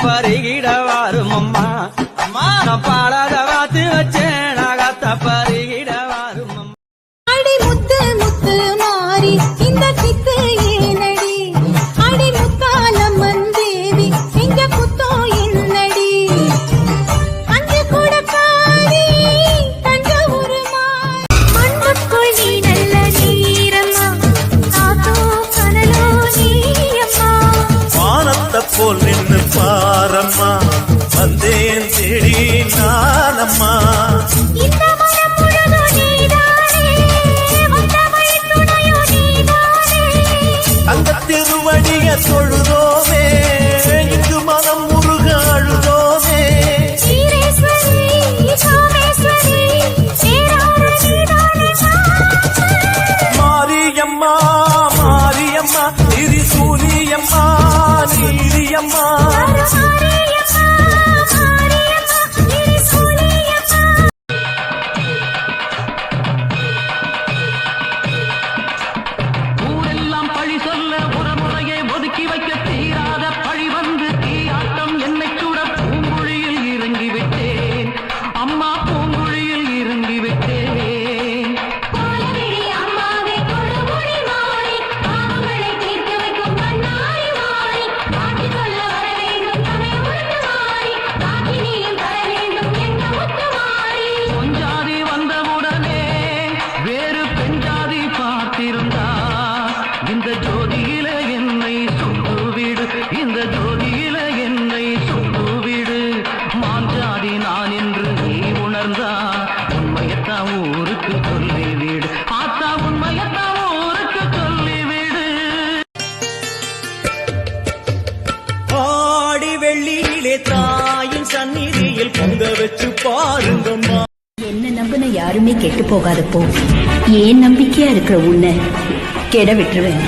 பருகிட வாரும் அம்மா நான் பாடாத வாத்து வச்சேன் நாகத்த பருகிட வாரும் அம்மா. அடி முத்து முத்து மாறி இந்த சித்து ஏனடி அடி முத்தாலம்மன் தேவி இங்க குத்தோ என்னடி அஞ்சு கூட பாரி தஞ்சாவூர் மண்ணுக்குள் நீ நல்ல நீரம்மா காத்தோ கனலோ நீயம்மா வானத்தை போல் நின்று பாரம்மா வந்தேன் தேடி நானம்மா இந்த மனம் முழுதும் நீதானே வந்தவள் துணையோ நீதானே அந்த திருவடிய தொழுதோமே இங்கு மனம் முருக அழுதோமே சீரேஸ்வரி சோமேஸ்வரி சேராத நீதானே மாரியம்மா மாரியம்மா திரிசூலியம்மா நீலியம்மா ஊரெல்லாம் பழி சொல்ல உறமுறையை ஒதுக்கி வைக்க தீராத பழி வந்து தீயாட்டம் என்னை கூட பூங்குழியில் இறங்கிவிட்டேன் அம்மா பூங்குழியில் இறங்கிவிட்டேன் அம்மாவே கொடுமுடி மாறி பாவங்களை தீர்த்து வைக்கும் கண்ணாடி மாறி காட்டி சொல்ல வர வேண்டும் தமை உருட்டு மாறி காட்டி நீயும் தர வேண்டும் என்ற முத்து மாறி பொஞ்சாதி வந்தவுடனே வேறு பெஞ்சாதி பார்த்திருந்தா இந்த ஜோதியில என்னை சொந்துவிடு இந்த ஜோதியில என்னை சொந்துவிடு மாஞ்சாதி நான் என்று நீ உணர்ந்தா உண்மையத்தான் ஊருக்கு சொல்லிவிடு ஆத்தா உண்மையத்தான் ஊருக்கு சொல்லிவிடு ஆடி வெள்ளியிலே தாயின் சந்நிதியில் பொங்க வச்சு பாருங்கம்மா என்ன நம்பின யாருமே கெட்டு போகாதப்போ ஏன் நம்பிக்கையா இருக்கிற உன்னை கெட விட்டுருவேன்.